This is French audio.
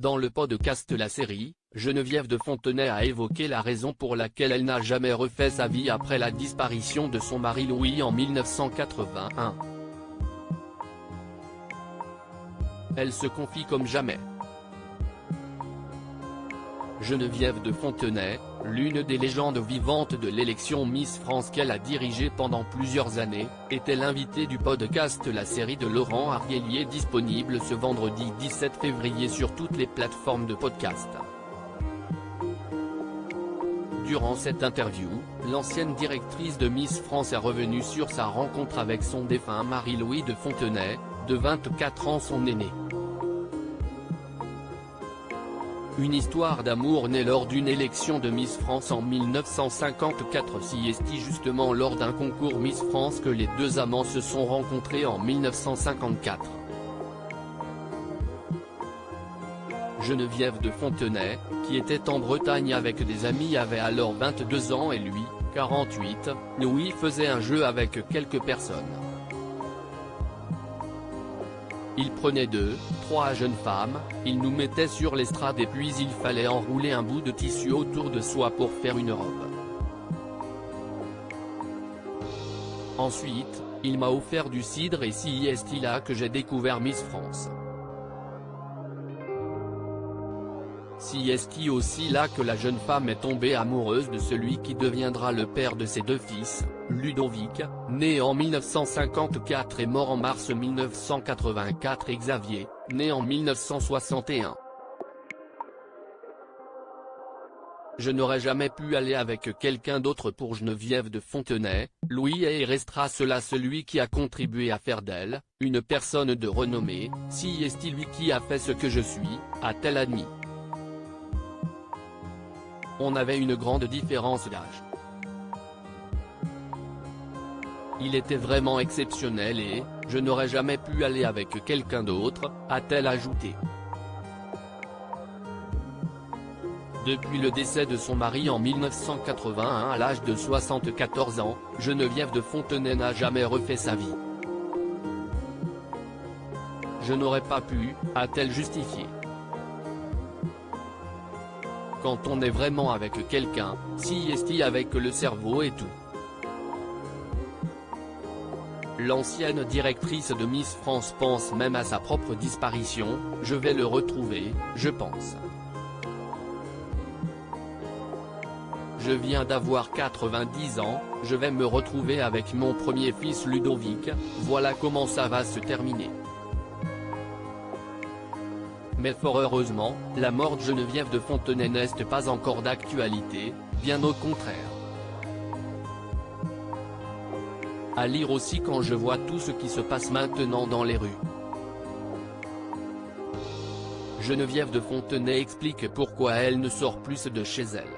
Dans le podcast La Série, Geneviève de Fontenay a évoqué la raison pour laquelle elle n'a jamais refait sa vie après la disparition de son mari Louis en 1981. Elle se confie comme jamais. Geneviève de Fontenay, l'une des légendes vivantes de l'élection Miss France qu'elle a dirigée pendant plusieurs années, était l'invitée du podcast La Série de Laurent Arielier, disponible ce vendredi 17 février sur toutes les plateformes de podcast. Durant cette interview, l'ancienne directrice de Miss France est revenue sur sa rencontre avec son défunt mari Louis de Fontenay, de 24 ans, son aîné. Une histoire d'amour née lors d'une élection de Miss France en 1954. C'est justement lors d'un concours Miss France que les deux amants se sont rencontrés en 1954. Geneviève de Fontenay, qui était en Bretagne avec des amis, avait alors 22 ans et lui, 48, Louis faisait un jeu avec quelques personnes. Il prenait 2, 3 jeunes femmes, il nous mettait sur l'estrade et puis il fallait enrouler un bout de tissu autour de soi pour faire une robe. Ensuite, il m'a offert du cidre et c'est là que j'ai découvert Miss France. C'est aussi là que la jeune femme est tombée amoureuse de celui qui deviendra le père de ses 2 fils, Ludovic, né en 1954 et mort en mars 1984, et Xavier, né en 1961. Je n'aurais jamais pu aller avec quelqu'un d'autre pour Geneviève de Fontenay. Louis est et restera celui qui a contribué à faire d'elle une personne de renommée. C'est lui qui a fait ce que je suis, a-t-elle admis. On avait une grande différence d'âge. Il était vraiment exceptionnel et je n'aurais jamais pu aller avec quelqu'un d'autre, a-t-elle ajouté. Depuis le décès de son mari en 1981 à l'âge de 74 ans, Geneviève de Fontenay n'a jamais refait sa vie. Je n'aurais pas pu, a-t-elle justifié. Quand on est vraiment avec quelqu'un, c'est avec le cerveau et tout. L'ancienne directrice de Miss France pense même à sa propre disparition. Je vais le retrouver, je pense. Je viens d'avoir 90 ans, je vais me retrouver avec mon premier fils Ludovic, voilà comment ça va se terminer. Mais fort heureusement, la mort de Geneviève de Fontenay n'est pas encore d'actualité, bien au contraire. À lire aussi quand je vois tout ce qui se passe maintenant dans les rues. Geneviève de Fontenay explique pourquoi elle ne sort plus de chez elle.